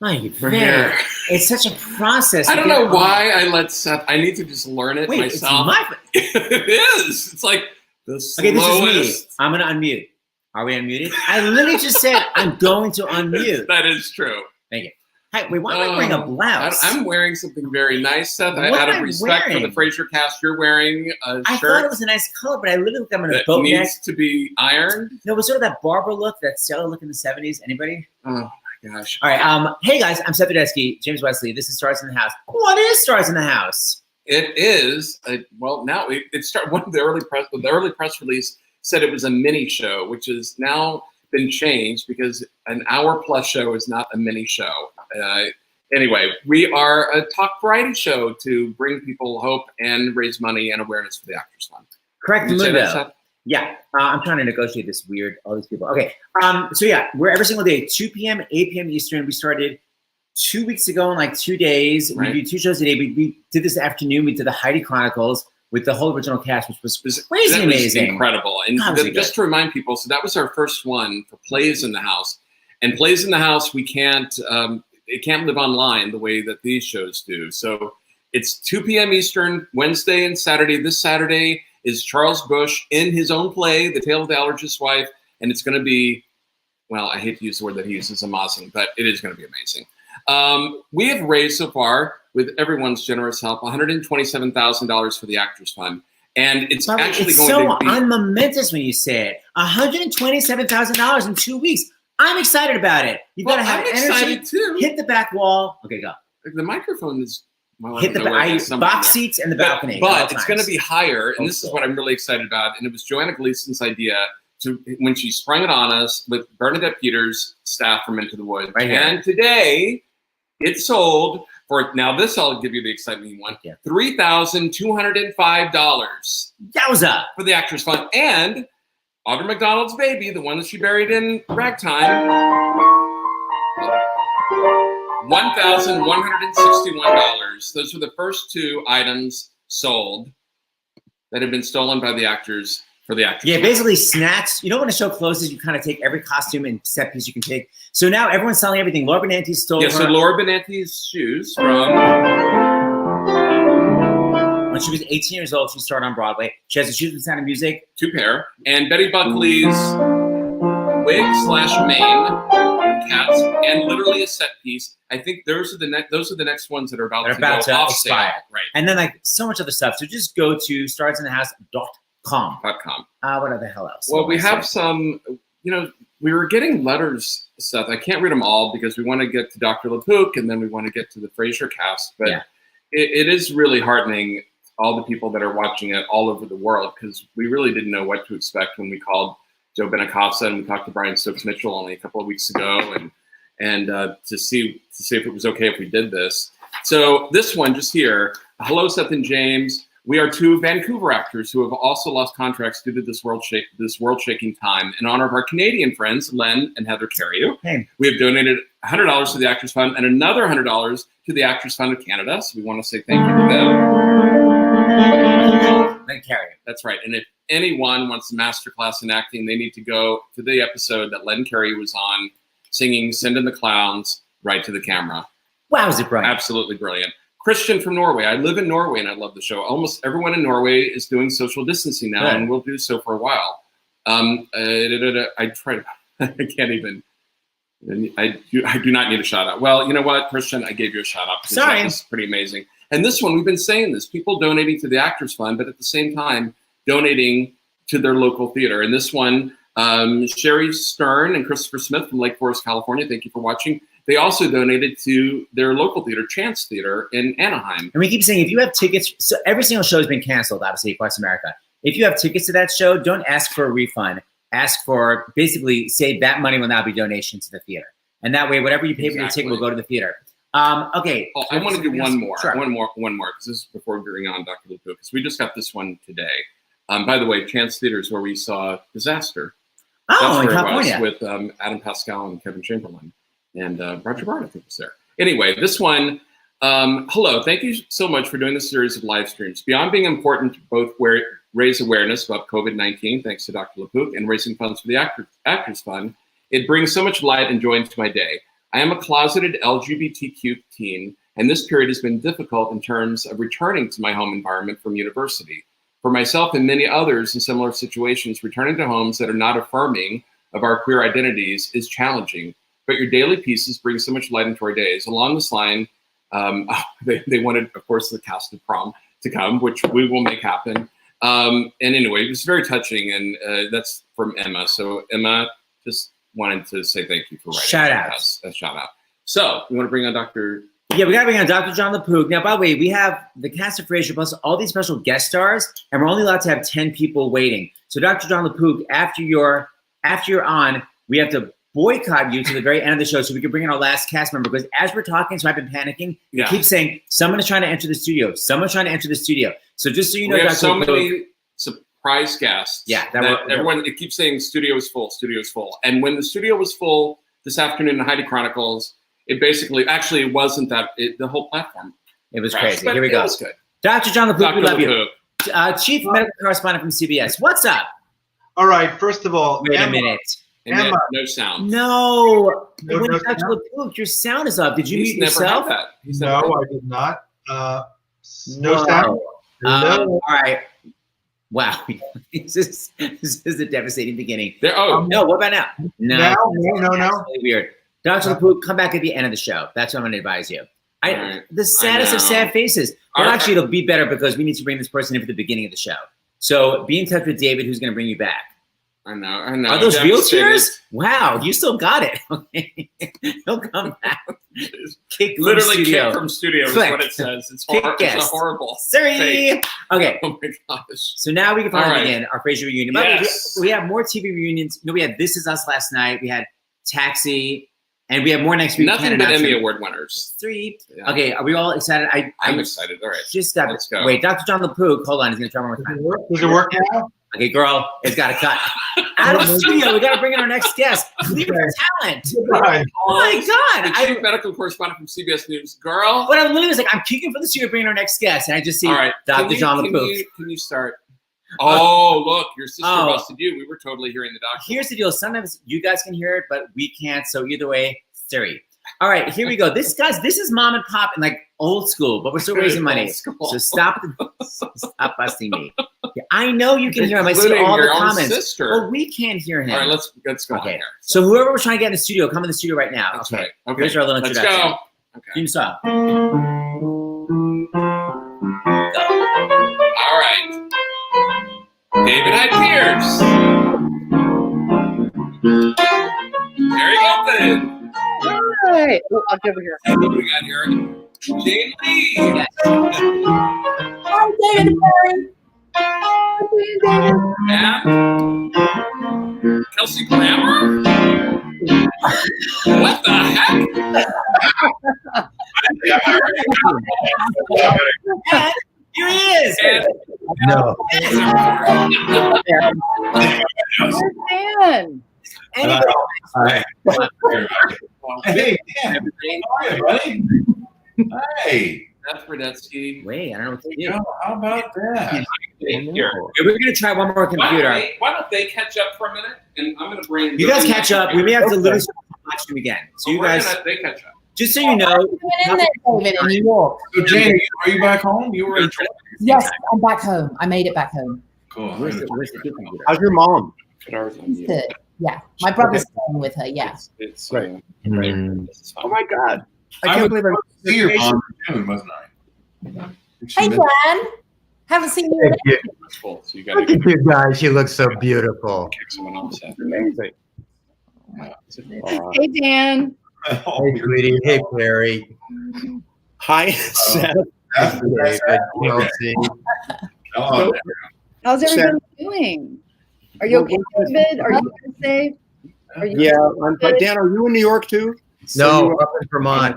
It's such a process. I don't know why I let Seth. I need to just learn it myself. It is. It's like the slowest. Okay, this is me. I'm going to unmute. Are we unmuted? I literally just said I'm going to unmute. That is true. Thank you. Hey, wait, why am I wearing a blouse? I'm wearing something very nice, Seth. Out of respect for the Frasier cast, you're wearing a shirt. I thought it was a nice color, but I literally think I'm in a boat neck. Needs to be ironed. No, it was sort of that Barbara look, that Stella look in the 70s. Anybody? Oh my gosh. All right. Hey guys, I'm Seth Rudetsky James Wesley. This is Stars in the House. What is Stars in the House? It is now it started. One of the early press release said it was a mini show, which has now been changed because an hour-plus show is not a mini show. Anyway, we are a talk variety show to bring people hope and raise money and awareness for the Actors Fund. Correct, Mundo. Yeah, I'm trying to negotiate this weird, all these people. Okay, so yeah, we're every single day, 2 p.m., 8 p.m. Eastern. We started 2 weeks ago in like 2 days. Right. We do 2 shows a day. We did this afternoon. We did the Heidi Chronicles with the whole original cast, which was crazy amazing. Incredible. And just to remind people, so that was our first one for Plays in the House. And Plays in the House, we can't, it can't live online the way that these shows do. So it's 2 p.m. Eastern, Wednesday and Saturday. This Saturday is Charles Busch in his own play, The Tale of the Allergist's Wife. And it's going to be, well, I hate to use the word that he uses, amazing, but it is going to be amazing. We have raised so far, with everyone's generous help, $127,000 for the Actors Fund. And it's actually going to be... It's so unmomentous when you say it. $127,000 in 2 weeks. I'm excited about it. You've got to have energy. Excited too. Hit the back wall. Okay, go. The microphone is... Well, hit the box seats and the balcony. But it's going to be higher, and this is what I'm really excited about. And it was Joanna Gleason's idea when she sprung it on us with Bernadette Peters' staff from Into the Woods. Right here. And today, it sold for, now this I'll give you the excitement you want, $3,205. Yowza! For the Actors Fund. And Audra McDonald's baby, the one that she buried in ragtime, $1,161. Those were the first 2 items sold that had been stolen by the actors for the Actors Fund. Basically snatched. You know when a show closes, you kind of take every costume and set piece you can take. So now everyone's selling everything. Laura Benanti stole her. So Laura Benanti's shoes from... When she was 18 years old, she started on Broadway. She has the shoes with Sound of Music. 2 pair. And Betty Buckley's wig/mane, cats, and literally a set piece. I think those are the next ones that are about to expire. Right. And then like so much other stuff. So just go to starsinthehouse.com. What the hell else? Well, we have some, we were getting letters, Seth. I can't read them all because we want to get to Dr. LaPook and then we want to get to the Frasier cast. But it is really heartening, all the people that are watching it all over the world, because we really didn't know what to expect when we called Joe Benacasa and we talked to Brian Stokes Mitchell only a couple of weeks ago, and to see if it was okay if we did this. So this one just here, hello Seth and James. We are 2 Vancouver actors who have also lost contracts due to this world-shaking time. In honor of our Canadian friends, Len and Heather Carreau, we have donated $100 to the Actors Fund and another $100 to the Actors Fund of Canada. So we want to say thank you to them. Len Carreau. That's right. And if anyone wants a masterclass in acting, they need to go to the episode that Len Carreau was on, singing "Send in the Clowns" right to the camera. Wow, is it brilliant? Absolutely brilliant. Christian from Norway. I live in Norway and I love the show. Almost everyone in Norway is doing social distancing now, and will do so for a while. I try to, I can't even, I do not need a shout out. Well, you know what, Christian, I gave you a shout out. Sorry. That was pretty amazing. And this one, we've been saying this, people donating to the Actors Fund, but at the same time, donating to their local theater. And this one, Sherry Stern and Christopher Smith from Lake Forest, California, thank you for watching. They also donated to their local theater, Chance Theater in Anaheim. And we keep saying, if you have tickets, so every single show has been canceled, obviously, across America. If you have tickets to that show, don't ask for a refund. Ask for, basically, say that money will now be donation to the theater. And that way, whatever you pay for your ticket will go to the theater. Okay. Oh, I want to do one more. Sure. One more, because this is before we bring on Dr. LaPook, because we just got this one today. By the way, Chance Theater is where we saw Disaster. Oh, in California. With Adam Pascal and Kevin Chamberlain. And Roger Bart, I think, was there. Anyway, this one, hello. Thank you so much for doing this series of live streams. Beyond being important to both raise awareness about COVID-19, thanks to Dr. LaPook, and raising funds for the Actors Fund, it brings so much light and joy into my day. I am a closeted LGBTQ teen, and this period has been difficult in terms of returning to my home environment from university. For myself and many others in similar situations, returning to homes that are not affirming of our queer identities is challenging, but your daily pieces bring so much light into our days. Along this line, they wanted, of course, the cast of Prom to come, which we will make happen. And anyway, it was very touching, and that's from Emma. So Emma just wanted to say thank you for writing. Shout out. A shout out. So you want to bring on Dr. Yeah, we got to bring on Dr. Jon LaPook. Now, by the way, we have the cast of Frasier plus all these special guest stars, and we're only allowed to have 10 people waiting. So Dr. Jon LaPook, after you're on, we have to boycott you to the very end of the show so we can bring in our last cast member, because as we're talking, so I've been panicking. You keep saying, someone is trying to enter the studio. Someone's trying to enter the studio. So just so you know, we have Dr. so LaPook, many surprise guests. Yeah, everyone, it keeps saying studio is full, studio is full. And when the studio was full this afternoon in Heidi Chronicles, it basically, actually, it wasn't that, the whole platform. It was crazy. Here we go. It was good. Dr. Jon LaPook, we love LaPook. you. Chief Medical Correspondent from CBS. What's up? All right, first of all, Wait a minute. Emma. No sound. No. No Dr. sound? LaPook, your sound is up. Did you He's mute never yourself? had that. He's No, never had I did not. No Whoa. sound. All right. Wow. this is a devastating beginning. No, what about now? No. No. That's really weird. Dr. LaPook, come back at the end of the show. That's what I'm going to advise you. The saddest of sad faces. Well, actually, it'll be better because we need to bring this person in for the beginning of the show. So be in touch with David, who's going to bring you back. I know. Are those real tears? Wow, you still got it. Okay. He'll come back. Kick from studio is what it says. It's a horrible. Sorry. Fake. Okay. Oh my gosh. So now we can finally begin our Frasier reunion. Yes. We have more TV reunions. We had This Is Us last night. We had Taxi. And we have more next week. Nothing but Emmy Award winners. 3. Yeah. Okay, are we all excited? I'm excited. All right. Let's go. Wait, Dr. Jon LaPook, hold on. He's going to try one more time. Does it work now? Okay, girl, it's got to cut. Out of the studio, we got to bring in our next guest. Leave her talent. Right. Oh my God. The chief medical correspondent from CBS News. Girl. But I'm literally like, I'm kicking for the studio, bringing our next guest. And I just see Dr. Jon LaPook. Can you start? Oh, look, your sister busted you. We were totally hearing the doctor. Here's the deal. Sometimes you guys can hear it, but we can't. So either way, Siri. All right, here we go. This is mom and pop and like old school, but we're still raising money. So stop busting me. Yeah, I know you can hear him. I see all the comments. Sister. Well, we can't hear him. All right, let's go. Okay. So whoever we're trying to get in the studio, come in the studio right now. That's okay. Right. Okay. Here's our little introduction. Let's go. Okay. Theme song. All right. David Hyde Pierce. Peri Gilpin. Hi. Oh, I'll get over here. We got here Jane Leeves. Yes. Hi, David. And Kelsey Grammer. What the heck? And here he is. No. Dan. Hi. Hey, Dan. How are you, buddy? Hey. Seth Rudetsky. Wait, I don't know what to do. How about that? Here. We're going to try one more computer. Why don't they catch up for a minute? And I'm going to bring. You guys catch up. We may have to literally watch them again. So you guys, they catch up. just so you know. David, in New York. So, Jane, are you back home? You were in Yes, I'm back home. I made it back home. Cool. Where's the computer? How's your mom? Good. Yeah, my brother's staying with her. Yeah. It's Right. Oh my God. I I can't was believe I'm see your mom in June, wasn't I? Hey, Dan. Haven't seen you in Yeah. full, so you got Look to at you guys. You look so beautiful. kick someone else out. Amazing. Hey, Dan. Oh, Hey, sweetie. Hey, Peri. Hi, Seth. that's David, Kelsey. Oh, How's everybody doing? Are you okay, David? Are you safe? Are you Yeah, Dan, are you in New York too? No, up in Vermont.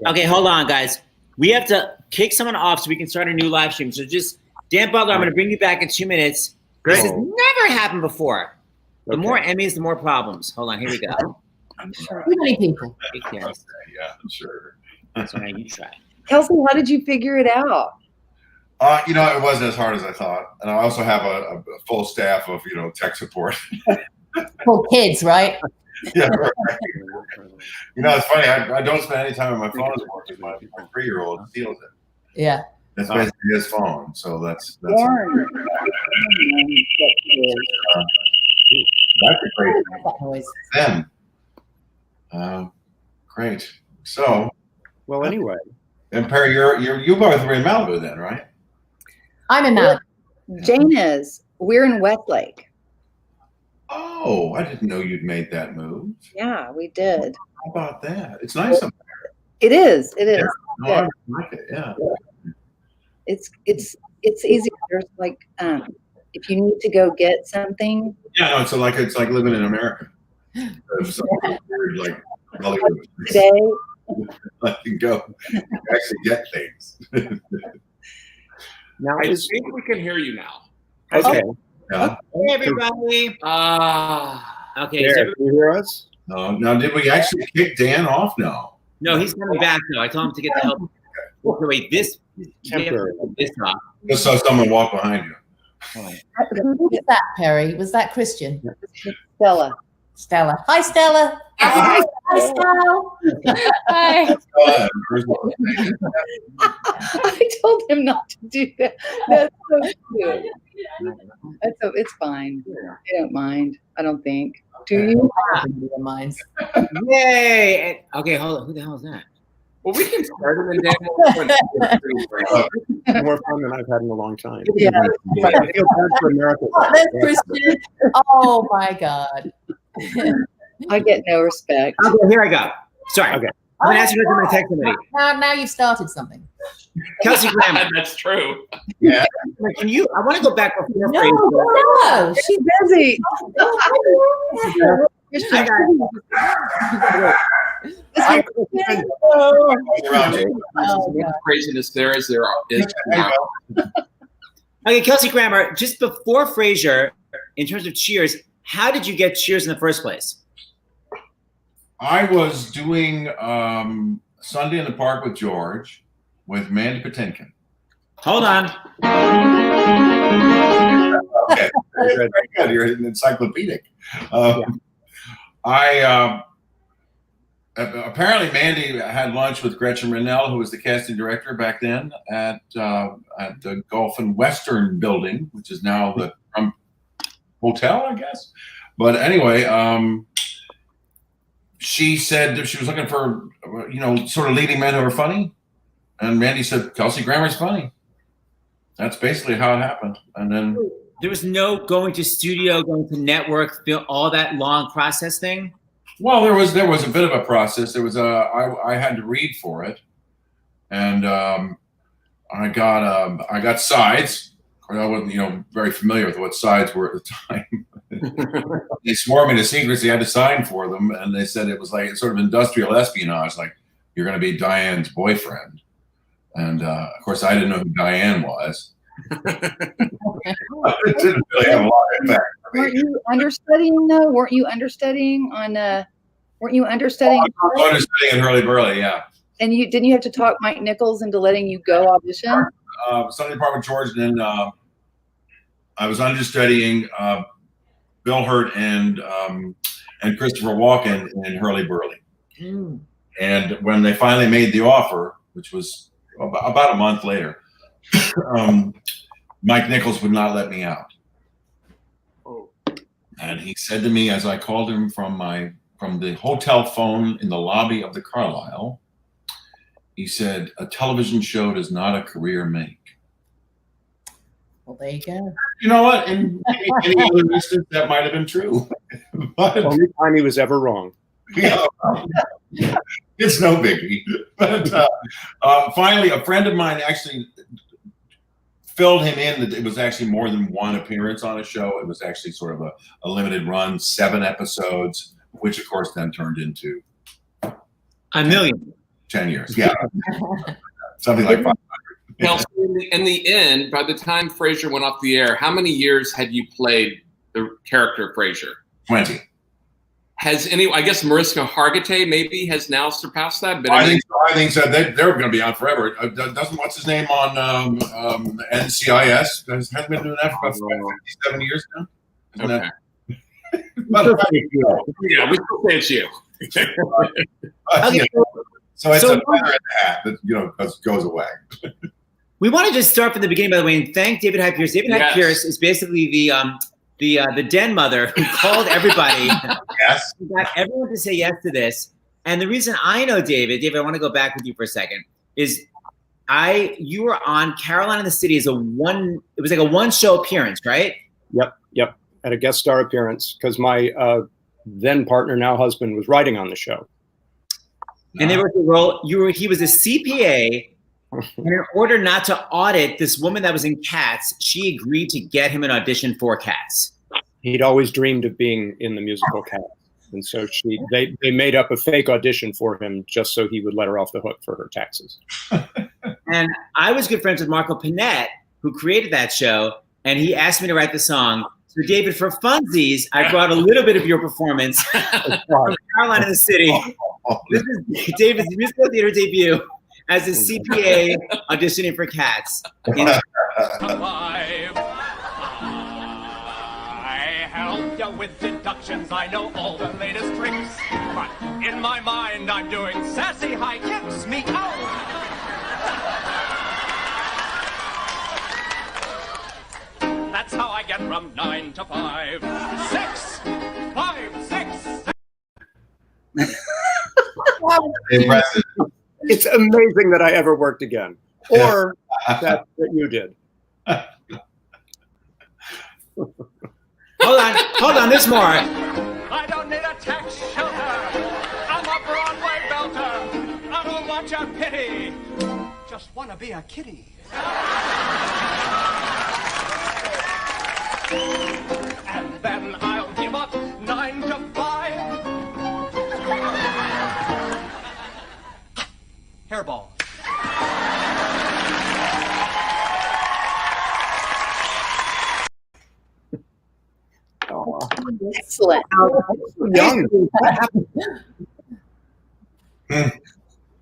Okay, hold on, guys. We have to kick someone off so we can start a new live stream. So just, Dan Butler, I'm going to bring you back in 2 minutes. Great. This has never happened before. The Okay. more Emmys, the more problems. Hold on, here we go. Too many people. yeah, sure. So now you try. Kelsey, how did you figure it out? It wasn't as hard as I thought, and I also have a full staff of tech support. For kids, right? Yeah, right. You know, it's funny. I don't spend any time on my phone anymore because my 3-year-old steals it. Yeah. That's basically his phone. So that's Born. that's a great That noise. thing. Great. So, Well, anyway. and Peri, you both were in Malibu then, right? I'm in Malibu. Jane is. We're in Westlake. Oh, I didn't know you'd made that move. Yeah, we did. How about that? It's nice up It is. It is. there. No, I like it. Yeah. It's easy. There's like if you need to go get something. Yeah, no, it's like living in America. It's something weird, like Hollywood. Today, I can go actually get things. Now I is think we can hear you now. okay. Yeah. Hey, everybody. Okay. is There, everybody- can you hear us? Now, did we actually kick Dan off? No. No, he's coming back though. I told him to get the help. Okay, wait, this Temporary. this off. Just saw someone walk behind you. Who was that, Peri? Was that Christian? Stella. Stella. Hi, Stella. Hi, Stella. Hi. I told him not to do that. That's so cute. It's fine. I don't mind. I don't think. Do you? Your minds. Yay! Okay, hold on. Who the hell is that? Well, we can start it and Dan. More fun than I've had in a long time. Yeah. I feel bad for America. Oh, there's Christian. Oh my God. I get no respect. Okay, here I go. Sorry. Okay. I'm gonna ask you to text somebody. Now you've started something. Kelsey Grammer, That's true. Yeah. can you? I want to go back before No, Fraser. no. She's busy. I got Oh, God. Craziness there is now. Okay, Kelsey Grammer, just before Frasier, in terms of Cheers, how did you get Cheers in the first place? I was doing Sunday in the Park with George with Mandy Patinkin. Hold on. Okay. Very good. You're encyclopedic. Apparently Mandy had lunch with Gretchen Rennell, who was the casting director back then at the Gulf and Western building, which is now the Trump Hotel, I guess. But anyway, she said that she was looking for, sort of leading men who are funny. And Mandy said, Kelsey Grammer's funny. That's basically how it happened. And then There was no going to studio, going to network, all that long process thing? well, there was a bit of a process. There was I had to read for it. And I got sides. I wasn't, very familiar with what sides were at the time. They swore me to secrecy. I had to sign for them, and they said it was like sort of industrial espionage, like you're going to be Diane's boyfriend. And of course, I didn't know who Diane was. It didn't really have a lot of impact for Weren't me. you understudying though? Weren't you understudying on? Weren't you understudying? I was understudying in Hurly Burly, yeah. And didn't you have to talk Mike Nichols into letting you go audition? Sunday Park with George, and then I was understudying Bill Hurt and Christopher Walken in Hurly Burly. Mm. And when they finally made the offer, which was about a month later, Mike Nichols would not let me out. And he said to me, as I called him from the hotel phone in the lobby of the Carlyle, he said, "A television show does not a career make." Well, there you go. You know what? In any other instance, that might have been true. But Only time he was ever wrong. it's no biggie. But finally, a friend of mine actually filled him in that it was actually more than one appearance on a show. It was actually sort of a limited run, 7 episodes, which of course then turned into A million. 10 years. Yeah. Something like 500. Kelsey, in the end, by the time Frasier went off the air, how many years had you played the character of Frasier? 20. Has I guess Mariska Hargitay maybe has now surpassed that? But I think so. They're going to be on forever. Doesn't what's his name on NCIS hasn't been doing that for about 57 years now. Isn't okay. But, Yeah, we still say it's you. Okay, so it's so- a feather in the hat that goes away. we want to just start from the beginning, by the way, and thank David Hyde Pierce. David Hyde Yes. Pierce is basically the den mother who called everybody. Yes. He got everyone to say yes to this. And the reason I know David, I want to go back with you for a second, is you were on Caroline in the City as it was like a one-show appearance, right? Yep. Had a guest star appearance because my then partner, now husband, was writing on the show. And they were the role. He was a CPA, and in order not to audit this woman that was in Cats, she agreed to get him an audition for Cats. He'd always dreamed of being in the musical Cats. And so they made up a fake audition for him just so he would let her off the hook for her taxes. And I was good friends with Marco Panett, who created that show, and he asked me to write the song. So David, for funsies, I brought a little bit of your performance from Caroline in the City. This is David's musical theater debut as a CPA auditioning for Cats. I help you with deductions. I know all the latest tricks. But in my mind, I'm doing sassy high kicks. Me out. That's how I get from 9 to 5. 6, 5, 6. Impressive. It's amazing that I ever worked again. Or that you did. Hold on, there's more. I don't need a tax shelter. I'm a Broadway belter. I don't want your pity. Just want to be a kitty. And then I'll give up 9 to 5. Hairball. Excellent. Young.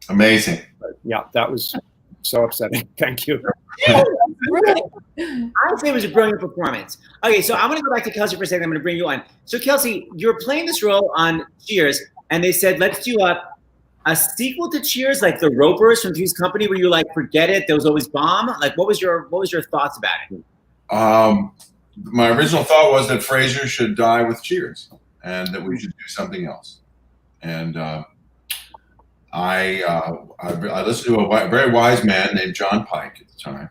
Amazing. Yeah, that was so upsetting. Thank you. I would say it was a brilliant performance. Okay, so I'm going to go back to Kelsey for a second. I'm going to bring you on. So Kelsey, you're playing this role on Cheers, and they said, let's do a sequel to Cheers, like The Ropers from Three's Company, where you like, forget it, there was always bomb. Like, what was your thoughts about it? My original thought was that Frasier should die with Cheers, and that we should do something else. And I listened to a very wise man named John Pike at the time.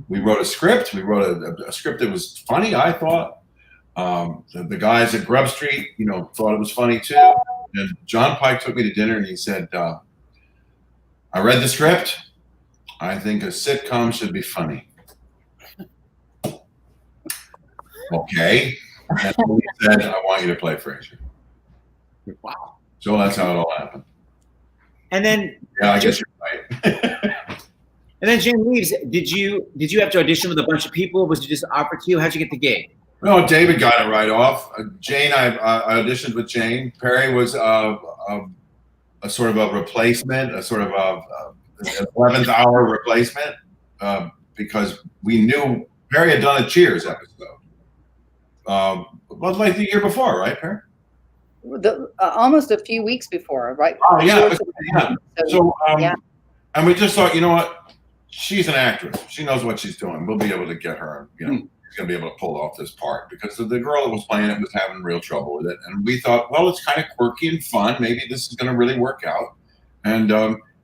We wrote a script. We wrote a script that was funny, I thought. The guys at Grub Street, thought it was funny too. And John Pike took me to dinner and he said, I read the script. I think a sitcom should be funny. Okay. And he said, I want you to play Frasier. Wow. So that's how it all happened. And then, Yeah, I guess you're right. and then Jane Leeves, did you have to audition with a bunch of people? Was it just offered to you? How'd you get the gig? No, David got it right off. Jane, I auditioned with Jane. Peri was a sort of a replacement, a sort of an 11th hour replacement, because we knew Peri had done a Cheers episode. Well, like the year before, right, Peri? Almost a few weeks before, right? Oh, yeah. So, yeah. And we just thought, you know what? She's an actress. She knows what she's doing. We'll be able to get her, she's going to be able to pull off this part, because the girl that was playing it was having real trouble with it. And we thought, well, it's kind of quirky and fun. Maybe this is going to really work out. And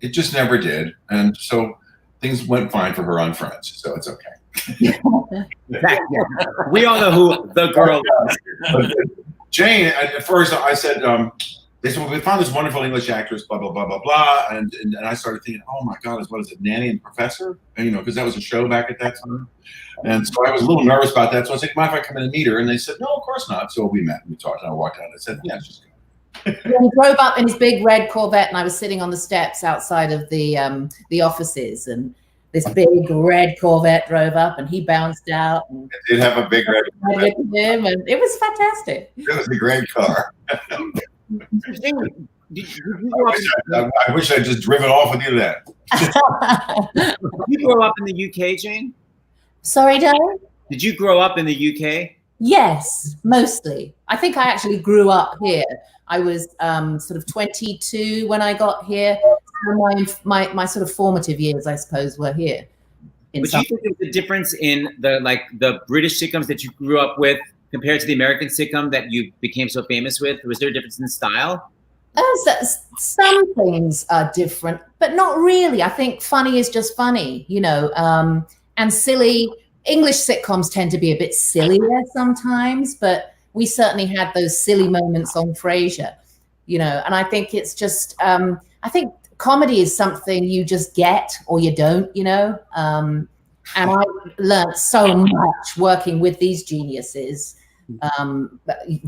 it just never did. And so things went fine for her on Friends. So it's okay. We all know who the girl was. Jane, at first I said, they said, well, we found this wonderful English actress, blah, blah, blah, blah, blah. And I started thinking, oh my God, what is it, Nanny and Professor? And, because that was a show back at that time. And so I was a little nervous about that. So I said, mind if I come in and meet her? And they said, no, of course not. So we met and we talked and I walked out and I said, yeah, she's good. He drove up in his big red Corvette and I was sitting on the steps outside of the offices, and this big red Corvette drove up and he bounced out. And It did have a big red with him, and it was fantastic. It was a great car. Jane, did you grow up, I wish I'd just driven off with you to that. did you grow up in the UK, Jane? Sorry, Darren? Did you grow up in the UK? Yes, mostly. I think I actually grew up here. I was sort of 22 when I got here. So my sort of formative years, I suppose, were here. But do you think there's a difference in the British sitcoms that you grew up with compared to the American sitcom that you became so famous with? Was there a difference in style? Some things are different, but not really. I think funny is just funny, you know, and silly. English sitcoms tend to be a bit sillier sometimes, but we certainly had those silly moments on Frasier, you know, and I think it's just, I think comedy is something you just get or you don't, you know, and I learned so much working with these geniuses,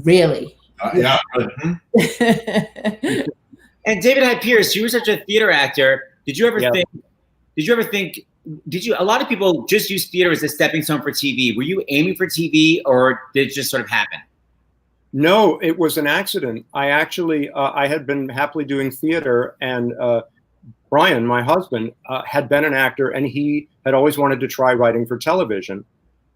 really. Yeah. And David Hyde Pierce, you were such a theater actor. Did you ever think, a lot of people just use theater as a stepping stone for TV. Were you aiming for TV, or did it just sort of happen? No, it was an accident. I actually, I had been happily doing theater, and Brian, my husband, had been an actor, and he had always wanted to try writing for television.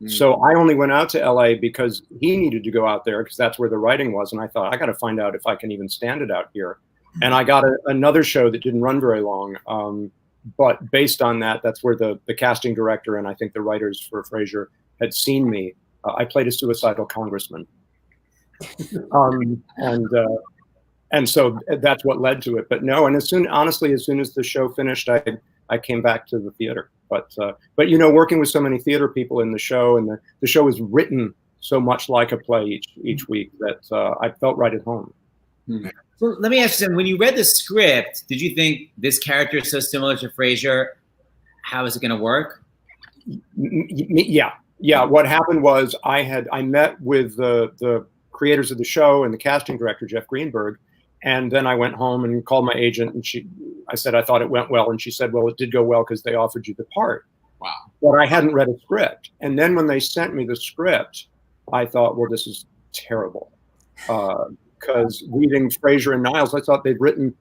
So I only went out to LA because he needed to go out there because that's where the writing was. And I thought, I got to find out if I can even stand it out here. And I got another show that didn't run very long. But based on that, that's where the casting director and I think the writers for Frasier had seen me. I played a suicidal congressman. And so that's what led to it. But no, and honestly, as soon as the show finished, I came back to the theater. But you know, working with so many theater people in the show, and the show is written so much like a play each week that I felt right at home. So let me ask you something. When you read the script, did you think this character is so similar to Frasier? How is it going to work? Yeah. What happened was I met with the creators of the show and the casting director, Jeff Greenberg. And then I went home and called my agent, and I said, I thought it went well. And she said, well, it did go well because they offered you the part. Wow. But I hadn't read a script. And then when they sent me the script, I thought, well, this is terrible. Because reading Frasier and Niles, I thought they'd written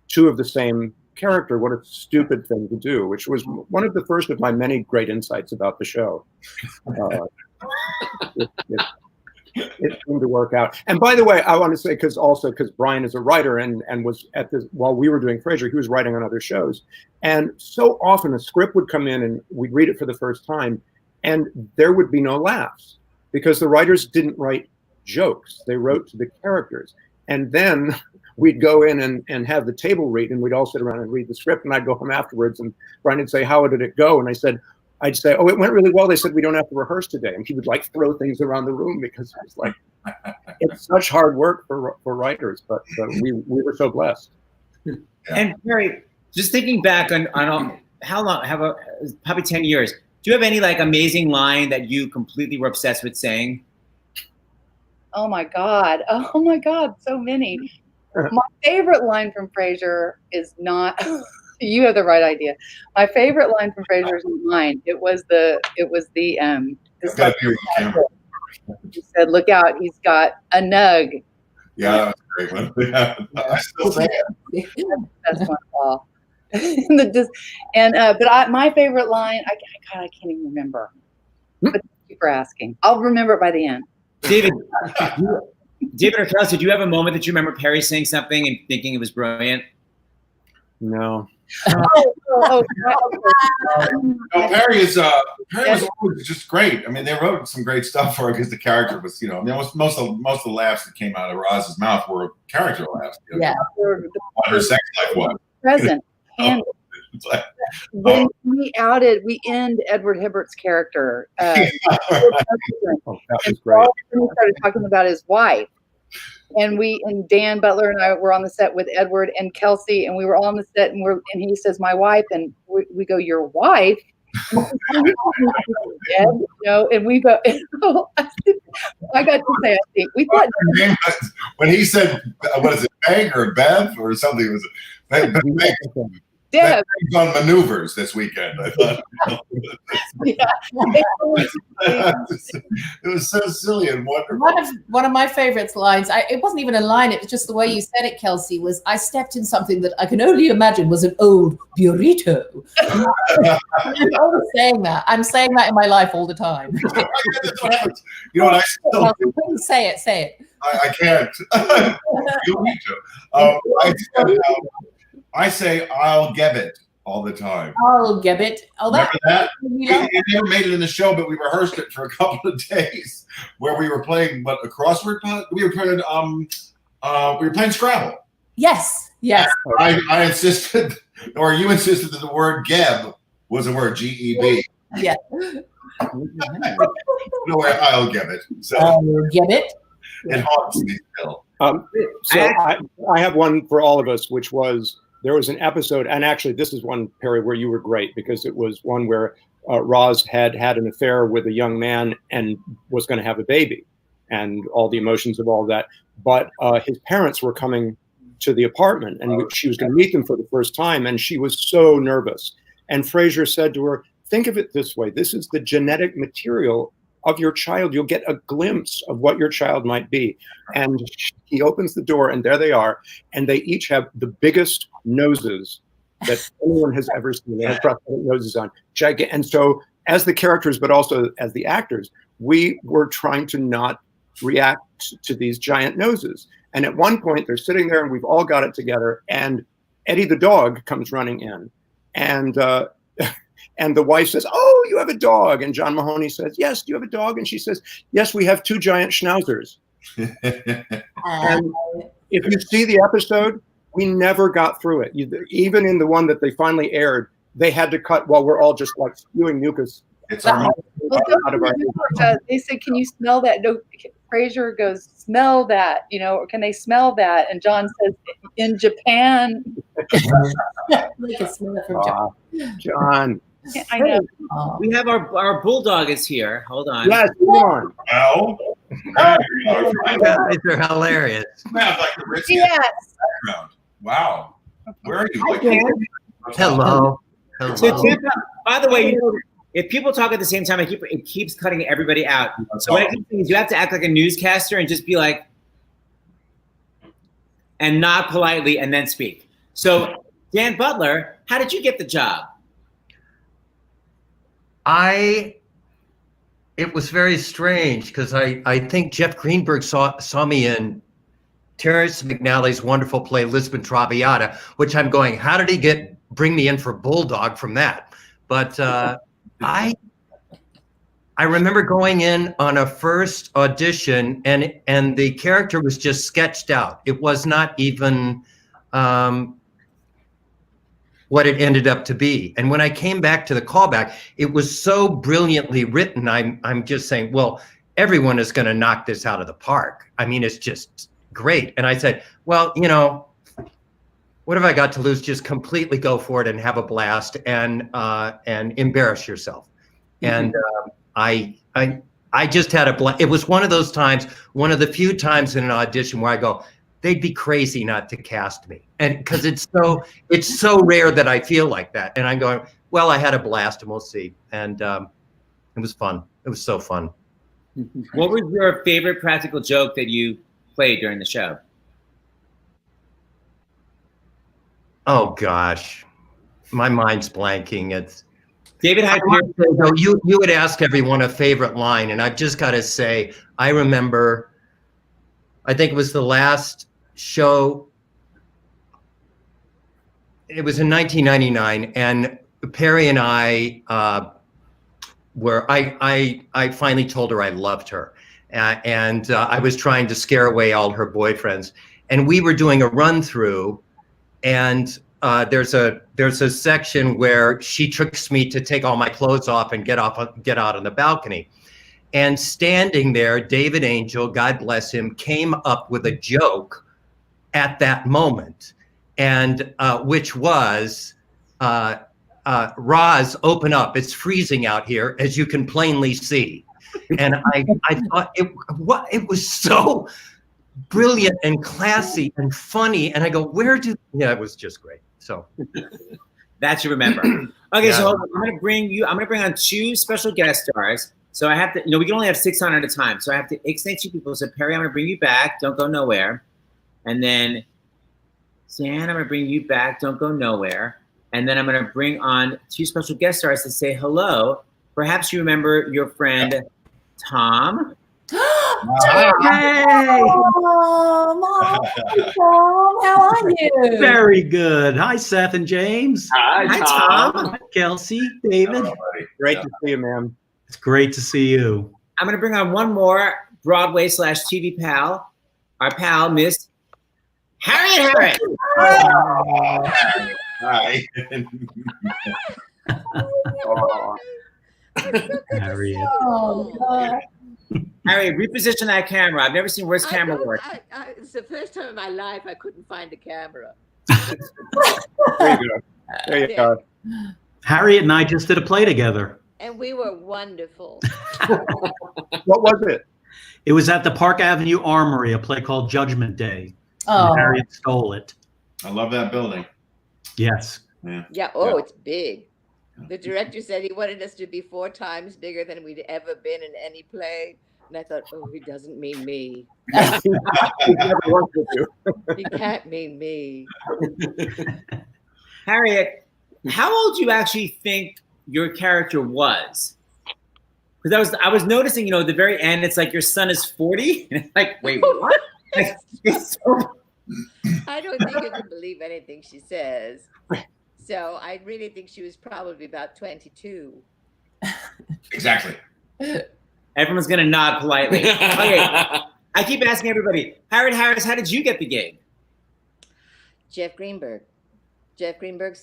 two of the same character. What a stupid thing to do, which was one of the first of my many great insights about the show. It seemed to work out. And by the way, I want to say, because Brian is a writer and was at this, while we were doing Frasier, he was writing on other shows. And so often a script would come in and we'd read it for the first time and there would be no laughs because the writers didn't write jokes. They wrote to the characters. And then we'd go in and have the table read, and we'd all sit around and read the script, and I'd go home afterwards and Brian would say, how did it go? And I'd say, oh, it went really well. They said, we don't have to rehearse today. And he would like throw things around the room because it was like, it's such hard work for writers, but we were so blessed. Yeah. And Peri, just thinking back on how long, probably 10 years, do you have any like amazing line that you completely were obsessed with saying? Oh my God, so many. My favorite line from Frasier is not, you have the right idea. My favorite line from Frasier is not mine. It was the he said, look out, he's got a nug. Yeah, that was a great one. Yeah. I still say it. That's my fault. But my favorite line, I can't even remember. But thank you for asking. I'll remember it by the end. David or Kelsey, do you have a moment that you remember Peri saying something and thinking it was brilliant? No. Peri was always just great. I mean, they wrote some great stuff for her because the character was, you know, most of the laughs that came out of Roz's mouth were character laughs. You know, what her sex life was. Present. And when we end Edward Hibbert's character. That was great. We started talking about his wife. And Dan Butler and I were on the set with Edward and Kelsey, and we were all on the set, and he says, my wife, and we go, your wife? You know, and we go, I got to say, I think we thought when he said, what is it, Meg or Bev or something? Was it Meg? Deb. on maneuvers this weekend. I thought. Yeah. It was so silly and wonderful. One of my favorite lines, it wasn't even a line, it was just the way you said it, Kelsey, was I stepped in something that I can only imagine was an old burrito. I'm always saying that. I'm saying that in my life all the time. That's what happens. You know what I still do? Please say it. I can't. You need to. I say I'll get it all the time. I'll get it. Oh, Remember that? It never made it in the show, but we rehearsed it for a couple of days where we were playing a crossword. We were playing Scrabble. Yes. I insisted, or you insisted that the word Geb was a word, G-E-B. Yeah. No way, I'll get it. So I'll get it. it haunts me still. So I have one for all of us, which was, there was an episode, and actually this is one, Peri, where you were great, because it was one where Roz had an affair with a young man and was going to have a baby, and all the emotions of all that. But his parents were coming to the apartment, and she was going to meet them for the first time, and she was so nervous. And Frasier said to her, think of it this way, this is the genetic material of your child. You'll get a glimpse of what your child might be. And he opens the door, and there they are, and they each have the biggest noses that anyone has ever seen. They have prosthetic noses on. And so as the characters, but also as the actors, we were trying to not react to these giant noses. And at one point, they're sitting there, and we've all got it together, and Eddie the dog comes running in. And the wife says, oh, you have a dog. And John Mahoney says, yes, do you have a dog? And she says, yes, we have two giant schnauzers. And if you see the episode, we never got through it. Even in the one that they finally aired, they had to cut while we're all just like spewing mucus. Out of our They said, can you smell that? No, Frasier goes, smell that, or can they smell that? And John says, in Japan. They can smell it from Japan. John. I know. We have our bulldog is here. Hold on. Yes, come on. Well, Guys are hilarious. you have like the Ritz background. Wow. Where are you? Hello. So, by the way, if people talk at the same time, it keeps cutting everybody out. So what I keep saying is you have to act like a newscaster and just be like, and nod politely and then speak. So Dan Butler, how did you get the job? It was very strange because I think Jeff Greenberg saw me in Terrence McNally's wonderful play Lisbon Traviata, which I'm going, how did he bring me in for Bulldog from that? But I remember going in on a first audition and the character was just sketched out. It was not even what it ended up to be. And when I came back to the callback, it was so brilliantly written. I'm just saying, well, everyone is going to knock this out of the park. I mean, it's just great. And I said, well, what have I got to lose? Just completely go for it and have a blast and embarrass yourself. And I just had a blast. It was one of those times, one of the few times in an audition where I go, they'd be crazy not to cast me. And because it's so rare that I feel like that. And I'm going, well, I had a blast and we'll see. And it was fun. It was so fun. What was your favorite practical joke that you played during the show? Oh gosh, my mind's blanking. It's David Hyde Pierce. You would ask everyone a favorite line, and I've just got to say, I remember, I think it was the last show. It was in 1999, and Peri and I I finally told her I loved her, and I was trying to scare away all her boyfriends, and we were doing a run through. And there's a section where she tricks me to take all my clothes off and get out on the balcony. And standing there, David Angel, God bless him, came up with a joke at that moment, and which was, Roz, open up. It's freezing out here, as you can plainly see. And I thought it was so brilliant and classy and funny, and I go, it was just great. So That you remember. Okay, Yeah. so I'm gonna bring on 2 special guest stars. So I have to, we can only have 6 on at a time. So I have to extend 2 people. So Peri, I'm gonna bring you back. Don't go nowhere. And then Stan, I'm gonna bring you back. Don't go nowhere. And then I'm gonna bring on 2 special guest stars to say hello. Perhaps you remember your friend Tom. Hey! Oh, Tom, how are you? Very good. Hi, Seth and James. Hi, Tom. Hi, Kelsey, David. Great to see you, man. It's great to see you. I'm gonna bring on one more Broadway / TV pal. Our pal, Miss Harriet Harris. Hi. Oh, Harriet. Oh, God. Harriet, reposition that camera. I've never seen worse camera work. It's the first time in my life I couldn't find a camera. there you go. There you go. Harriet and I just did a play together. And we were wonderful. What was it? It was at the Park Avenue Armory, a play called Judgment Day. Oh. And Harriet stole it. I love that building. Yes. Yeah, it's big. The director said he wanted us to be 4 times bigger than we'd ever been in any play. And I thought, he doesn't mean me. He never worked with you. He can't mean me. Harriet, how old do you actually think your character was? Because I was noticing, at the very end, it's like your son is 40. And it's like, wait, what? I don't think you can believe anything she says. So I really think she was probably about 22. Exactly. Everyone's going to nod politely. Okay, I keep asking everybody, Harriet Harris, how did you get the gig? Jeff Greenberg. Jeff Greenberg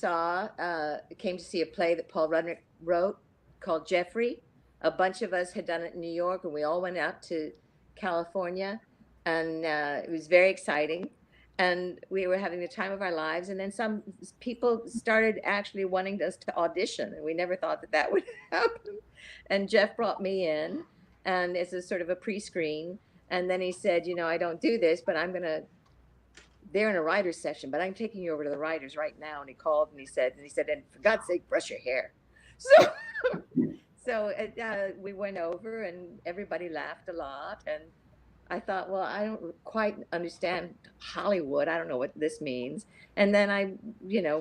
came to see a play that Paul Rudnick wrote called Jeffrey. A bunch of us had done it in New York, and we all went out to California, and it was very exciting. And we were having the time of our lives. And then some people started actually wanting us to audition, and we never thought that would happen. And Jeff brought me in, and it's a sort of a pre-screen. And then he said, I don't do this, but they're in a writer's session, but I'm taking you over to the writers right now. And he called and he said, and for God's sake, brush your hair. So we went over, and everybody laughed a lot. And I thought, well, I don't quite understand Hollywood. I don't know what this means. And then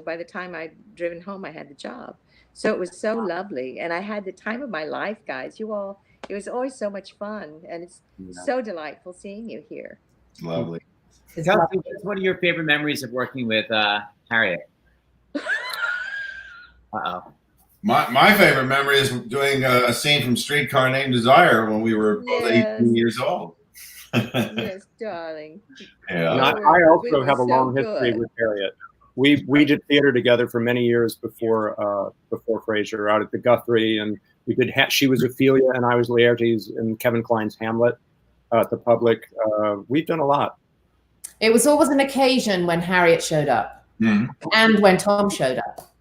by the time I'd driven home, I had the job. So it was so lovely. And I had the time of my life, guys. It was always so much fun. And it's so delightful seeing you here. It's lovely. Kelsey, what's one of your favorite memories of working with Harriet? Uh-oh. My favorite memory is doing a scene from Streetcar Named Desire when we were both 18 years old. Yes, darling. Yeah. I also have a long history with Harriet. We did theater together for many years before FRASIER, out at the Guthrie, and we did. She was Ophelia, and I was Laertes in Kevin Kline's Hamlet at the Public. We've done a lot. It was always an occasion when Harriet showed up, and when Tom showed up.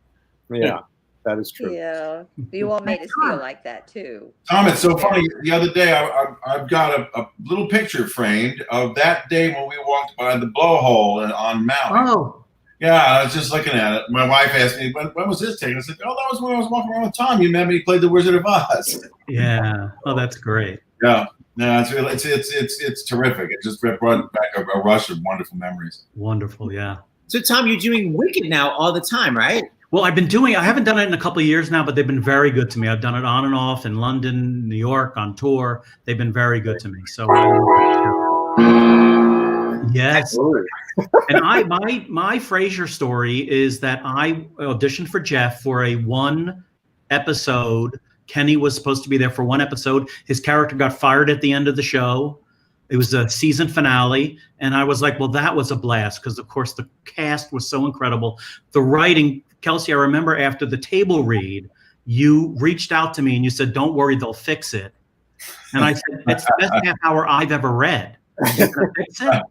Yeah, that is true. Yeah, you all made us feel like that too. Tom, it's so funny. The other day, I've got a little picture framed of that day when we walked by the blowhole on Maui. Oh. Yeah, I was just looking at it. My wife asked me, when was this taken? I said, that was when I was walking around with Tom. You met me, he played the Wizard of Oz. Yeah. Oh, that's great. Yeah. No, it's terrific. It just brought back a rush of wonderful memories. Wonderful, yeah. So, Tom, you're doing Wicked now all the time, right? Well, I haven't done it in a couple of years now, but they've been very good to me. I've done it on and off in London, New York, on tour. They've been very good to me. So, yes. And my FRASIER story is that I auditioned for Jeff for a 1 episode. Kenny was supposed to be there for 1 episode. His character got fired at the end of the show. It was a season finale. And I was like, well, that was a blast because, of course, the cast was so incredible. The writing, Kelsey, I remember after the table read, you reached out to me and you said, don't worry, they'll fix it. And I said, it's the best half hour I've ever read. Fix it.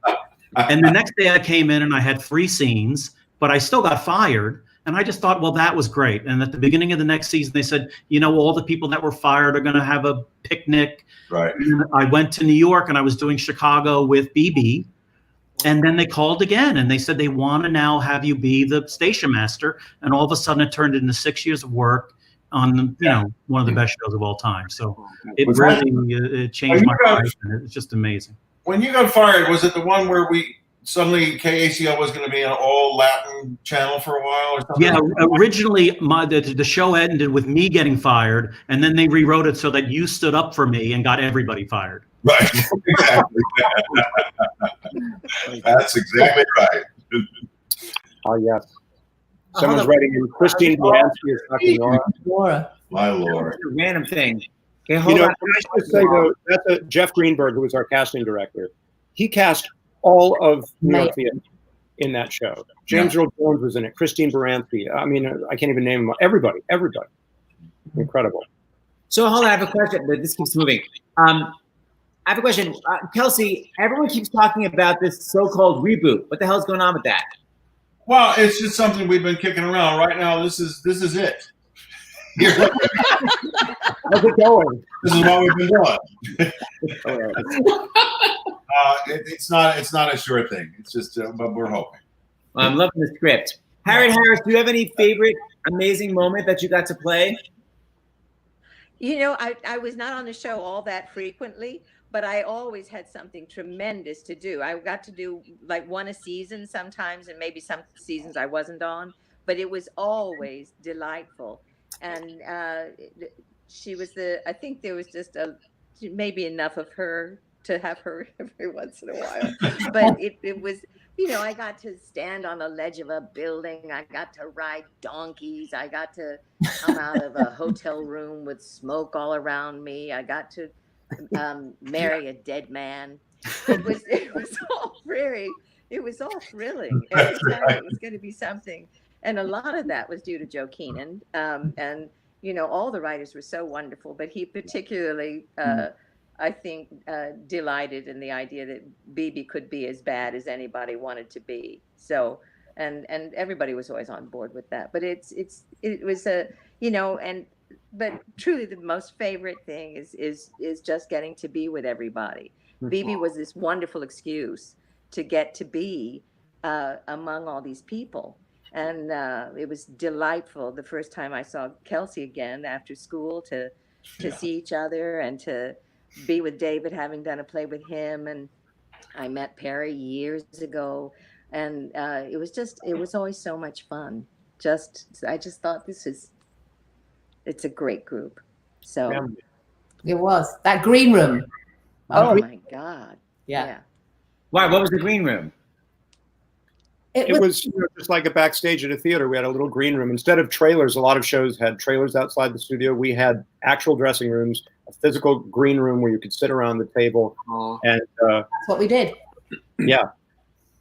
And the next day I came in and I had 3 scenes, but I still got fired. And I just thought, well, that was great. And at the beginning of the next season, they said, all the people that were fired are going to have a picnic. Right. And I went to New York and I was doing Chicago with Bebe. And then they called again and they said they want to now have you be the station master. And all of a sudden it turned into 6 years of work on, one of the best shows of all time. So it really it changed my life, and it's just amazing. When you got fired, was it the one where suddenly KACL was going to be an all Latin channel for a while or something? Yeah, originally the show ended with me getting fired, and then they rewrote it so that you stood up for me and got everybody fired. Right, exactly. That's exactly right. Oh, yes. Someone's writing in. Christine Baranski is talking Laura. My Lord. It's a random thing. Okay, Can I just say, though, that's Jeff Greenberg, who was our casting director. He cast all of New York Theater in that show. James Earl Jones was in it. Christine Baranski. I mean, I can't even name them. Everybody. Incredible. So hold on, I have a question, but this keeps moving. I have a question. Kelsey, everyone keeps talking about this so-called reboot. What the hell is going on with that? Well, it's just something we've been kicking around. Right now, this is it. How's it going? This is what we've been doing. It's not a sure thing. It's just, but we're hoping. Well, I'm loving the script. Harriet Harris, do you have any favorite amazing moment that you got to play? I was not on the show all that frequently, but I always had something tremendous to do. I got to do like one a season sometimes, and maybe some seasons I wasn't on, but it was always delightful. And she was I think there was just maybe enough of her to have her every once in a while. But it was, I got to stand on the ledge of a building. I got to ride donkeys. I got to come out of a hotel room with smoke all around me. I got to marry a dead man. It was all thrilling. Every time it was going to be something. And a lot of that was due to Joe Keenan. And all the writers were so wonderful, but he particularly, I think, delighted in the idea that Bebe could be as bad as anybody wanted to be. So, and everybody was always on board with that. But it was but truly the most favorite thing is just getting to be with everybody. Bebe was this wonderful excuse to get to be among all these people. And it was delightful the first time I saw Kelsey again after school to see each other and to be with David, having done a play with him. And I met Peri years ago, and it was always so much fun. I just thought it's a great group. So it was that green room. Oh my God. Yeah. Why? What was the green room? It was just like a backstage at a theater. We had a little green room. Instead of trailers, a lot of shows had trailers outside the studio. We had actual dressing rooms, a physical green room where you could sit around the table. And that's what we did. Yeah.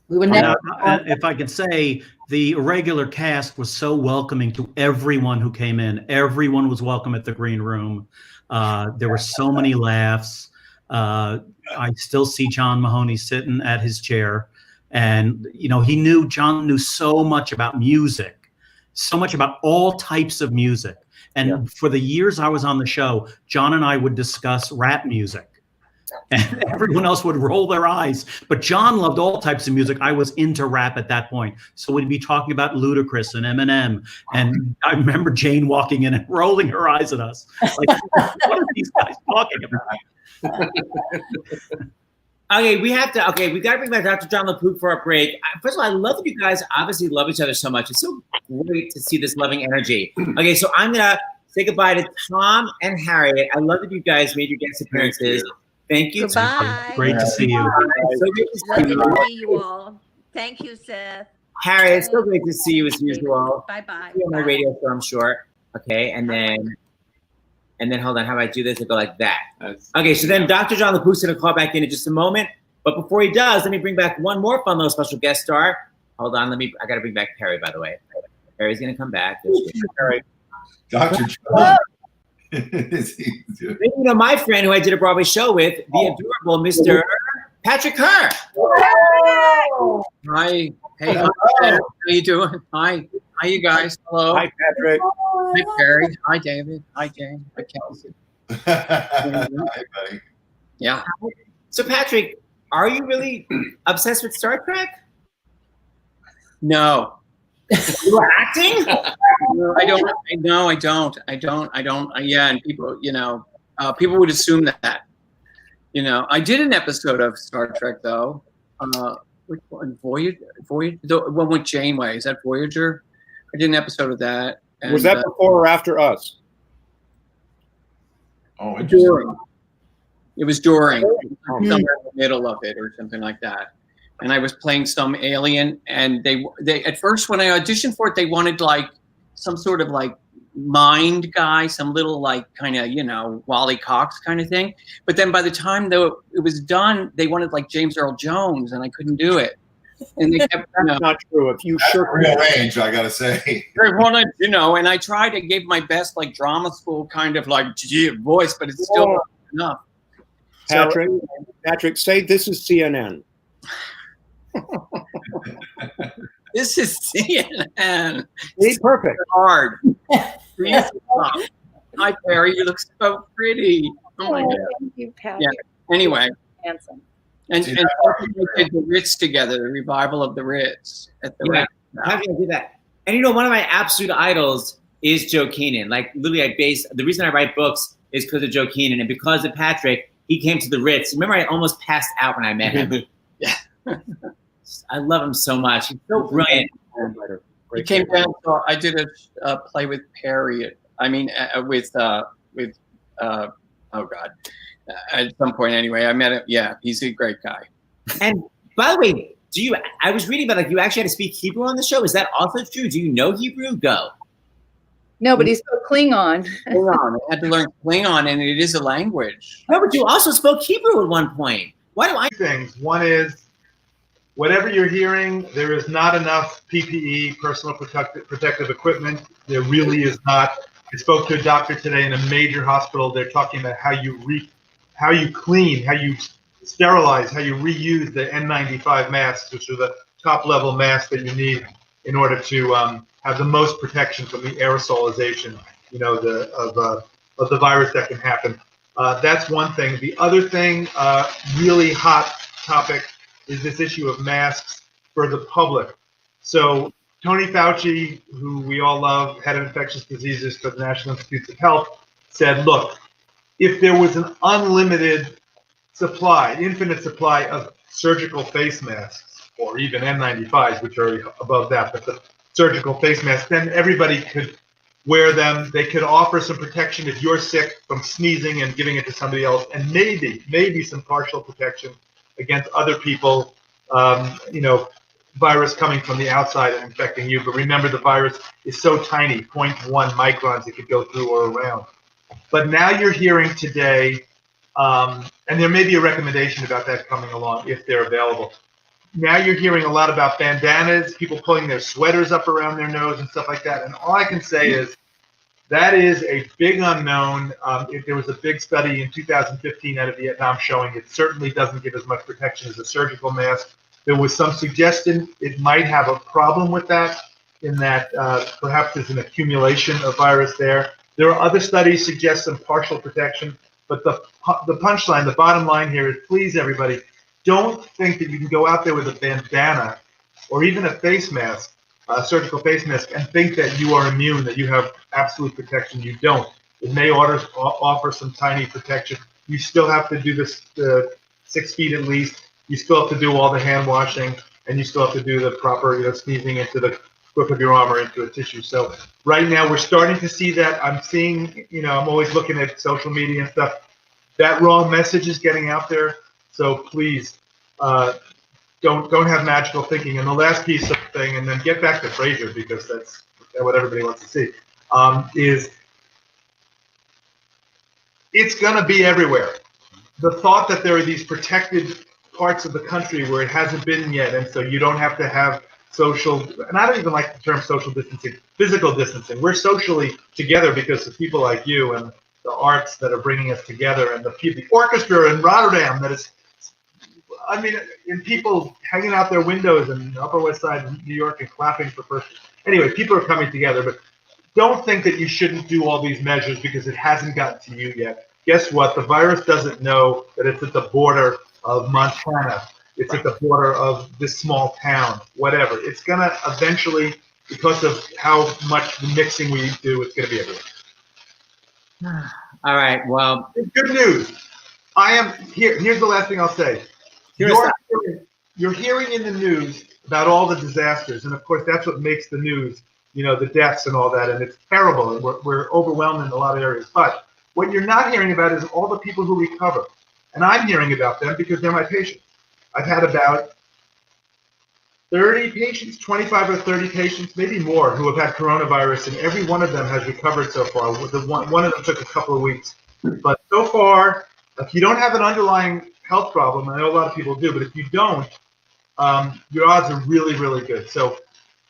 We were never. If I could say, the regular cast was so welcoming to everyone who came in. Everyone was welcome at the green room. There were so many laughs. I still see John Mahoney sitting at his chair. And, John knew so much about music, so much about all types of music. And for the years I was on the show, John and I would discuss rap music. And everyone else would roll their eyes. But John loved all types of music. I was into rap at that point. So we'd be talking about Ludacris and Eminem. And I remember Jane walking in and rolling her eyes at us. Like, what are these guys talking about? Okay, we got to bring back Dr. Jon LaPook for our break. First of all, I love that you guys obviously love each other so much. It's so great to see this loving energy. Okay, so I'm going to say goodbye to Tom and Harriet. I love that you guys made your guest appearances. Thank you. Goodbye. Great to see you. So great to Lovely see to see you all. Thank you, Seth. Harriet, so great to see you as usual. Bye-bye. See you on my radio show, I'm sure. Okay, and then hold on, how do I do this? I go like that. Okay, so then Dr. Jon LaPook's going to call back in just a moment. But before he does, let me bring back one more fun little special guest star. Hold on, I got to bring back Peri, by the way. Peri's going to come back. Peri. Dr. Jon. My friend who I did a Broadway show with, the adorable Mr. Patrick Kerr. Hi. Hey, how you doing? Hi. Hi, you guys. Hello. Hi, Patrick. Hi, Peri. Hi, David. Hi, Jane. Hi, Kelsey. Hi, buddy. Yeah. So, Patrick, are you really obsessed with Star Trek? No. You were acting? No, I don't. No, I don't. Yeah, and people, people would assume that. I did an episode of Star Trek though. Which one? Voyager? The one with Janeway. Is that Voyager? I did an episode of that. And, was that before or after us? Oh, interesting. It was during, somewhere in the middle of it or something like that. And I was playing some alien, and they at first when I auditioned for it, they wanted like some sort of like mind guy, some little like kind of Wally Cox kind of thing. But then by the time though it was done, they wanted like James Earl Jones, and I couldn't do it. And they kept, That's not true. If you sure real range, I gotta say. They wanted, and I tried to give my best like drama school kind of like voice, but it's still not enough. Patrick, say this is CNN. This is CNN. It's perfect. Hard. Hi, Peri. You look so pretty. Oh my God. Thank you, Patrick. Yeah. Anyway. Handsome. And we did the Ritz together, the revival of the Ritz at the Ritz. How can I do that? And one of my absolute idols is Joe Keenan. Like literally, the reason I write books is because of Joe Keenan, and because of Patrick, he came to the Ritz. Remember, I almost passed out when I met him. Yeah. I love him so much. He's so brilliant. He came down. So I did a play with Perry. Oh God. At some point, anyway, I met him. Yeah, he's a great guy. And by the way, I was reading about you actually had to speak Hebrew on the show. Is that also true? Do you know Hebrew? Go. No, but he spoke Klingon. Klingon. I had to learn Klingon, and it is a language. No, but you also spoke Hebrew at one point. Why do I? Things. One is, whatever you're hearing, there is not enough PPE, personal protective equipment. There really is not. I spoke to a doctor today in a major hospital. They're talking about how you clean, how you sterilize, how you reuse the N95 masks, which are the top level masks that you need in order to have the most protection from the aerosolization, of the virus that can happen. That's one thing. The other thing, really hot topic, is this issue of masks for the public. So Tony Fauci, who we all love, head of infectious diseases for the National Institutes of Health, said, look, if there was an unlimited supply, infinite supply of surgical face masks, or even N95s, which are above that, but the surgical face masks, then everybody could wear them. They could offer some protection if you're sick from sneezing and giving it to somebody else, and maybe some partial protection against other people, virus coming from the outside and infecting you. But remember, the virus is so tiny, 0.1 microns it could go through or around. But now you're hearing today, and there may be a recommendation about that coming along if they're available. Now you're hearing a lot about bandanas, people pulling their sweaters up around their nose and stuff like that. And all I can say is that is a big unknown. There was a big study in 2015 out of Vietnam showing it certainly doesn't give as much protection as a surgical mask. There was some suggestion it might have a problem with that, in that perhaps there's an accumulation of virus there. There are other studies suggest some partial protection, but the punchline, the bottom line here is, please, everybody, don't think that you can go out there with a bandana or even a face mask, a surgical face mask, and think that you are immune, that you have absolute protection. You don't. It may offer some tiny protection. You still have to do this 6 feet at least. You still have to do all the hand washing, and you still have to do the proper, sneezing into the crook of your arm or into a tissue. So right now we're starting to see that. I'm seeing, I'm always looking at social media and stuff. That wrong message is getting out there. So please, don't have magical thinking. And the last piece of the thing, and then get back to FRASIER, because that's what everybody wants to see, is it's going to be everywhere. The thought that there are these protected parts of the country where it hasn't been yet, and so you don't have to have social, and I don't even like the term social distancing, physical distancing. We're socially together because of people like you and the arts that are bringing us together, and the orchestra in Rotterdam that is, and people hanging out their windows in Upper West Side of New York and clapping for first. Anyway, people are coming together, but don't think that you shouldn't do all these measures because it hasn't gotten to you yet. Guess what? The virus doesn't know that it's at the border of Montana. It's at the border of this small town, whatever. It's going to eventually, because of how much mixing we do, it's going to be everywhere. All right. Well, good news. I am here. Here's the last thing I'll say. You're hearing in the news about all the disasters, and of course that's what makes the news. The deaths and all that, and it's terrible, and we're overwhelmed in a lot of areas. But what you're not hearing about is all the people who recover, and I'm hearing about them because they're my patients. I've had about 30 patients, 25 or 30 patients, maybe more, who have had coronavirus, and every one of them has recovered so far. One of them took a couple of weeks, but so far, if you don't have an underlying health problem, I know a lot of people do, but if you don't, your odds are really, really good. So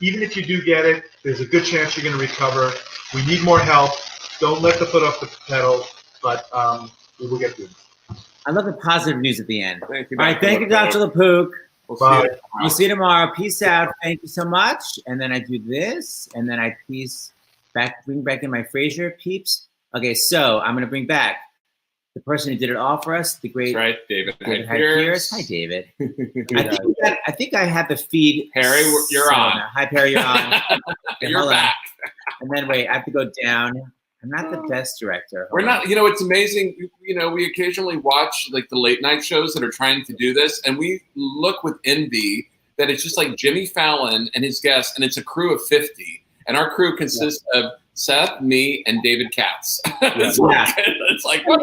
even if you do get it, there's a good chance you're going to recover. We need more help. Don't let the foot off the pedal, but we will get through this. I love the positive news at the end. Thank you, All right, thank you, Dr. LaPook. We'll see you tomorrow. Peace out. Thank you so much. And then I do this, and then I bring back in my FRASIER peeps. Okay, so I'm going to bring back the person who did it all for us, the great David Hyde Pierce. Hi, David. I think I have the feed. Perry, you're on. Hi, Perry, you're on. Okay, you're back. And then wait, I have to go down. I'm not the best director. We're not. It's amazing. We occasionally watch like the late night shows that are trying to do this, and we look with envy that it's just like Jimmy Fallon and his guests, and it's a crew of 50, and our crew consists of Seth, me, and David Katz. It's like what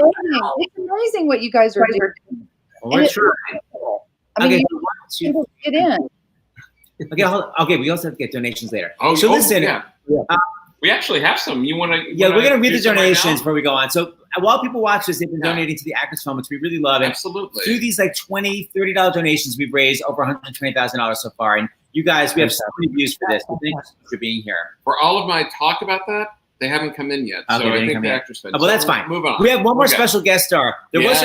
it's amazing what you guys are doing. We're trying. I mean, you get in. Okay, we also have to get donations later. Listen. We actually have some. You want to? Yeah, we're going to read the donations before we go on. So while people watch this, they've been donating to the Actors Fund, which we really love. Absolutely. Through these like $20, $30 donations, we've raised over $120,000 so far. And you guys, we have so many views for this. So thank you for being here. For all of my talk about that, they haven't come in yet. Okay, so I think the Actors Fund. Well, that's fine. Move on. We have one more special guest star. There was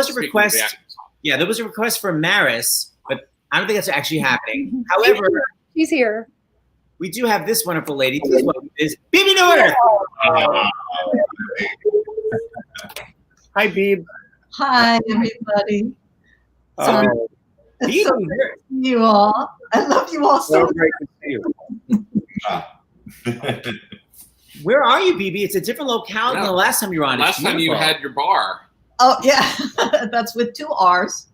a request. Yeah, there was a request for Maris, but I don't think that's actually happening. However, she's here. We do have this wonderful lady. This is Bebe Neuwirth. Hi, Bebe. Hi, everybody. Bebe, you all. I love you all so much. Great to see you. Where are you, Bebe? It's a different locale than the last time you were on. Last time you had your bar. Oh, yeah. That's with 2 R's.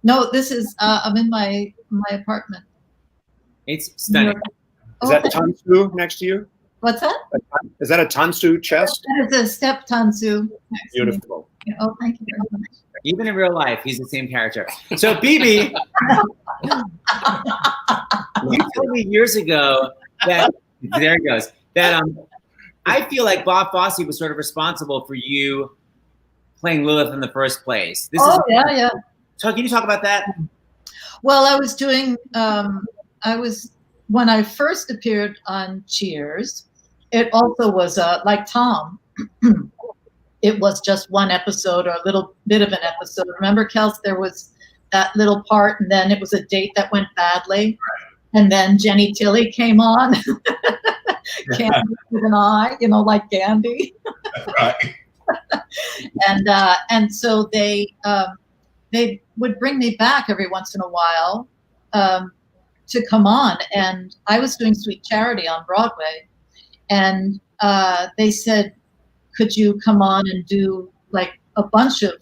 No, this is, I'm in my apartment. It's stunning. Is that tansu next to you? What's that? Is that a tansu chest? That is a step tansu. Beautiful. Oh, thank you very much. Even in real life, he's the same character. So, Bebe, you told me years ago that, there it goes, that I feel like Bob Fosse was sort of responsible for you playing Lilith in the first place. Yeah. So can you talk about that? Well, I was doing, when I first appeared on Cheers, it also was like Tom. It was just one episode or a little bit of an episode. Remember, Kels, there was that little part, and then it was a date that went badly. And then Jenny Tilly came on. Candy with an eye, like Gandhi. Right. And so they would bring me back every once in a while to come on. And I was doing Sweet Charity on Broadway. And they said, could you come on and do like a bunch of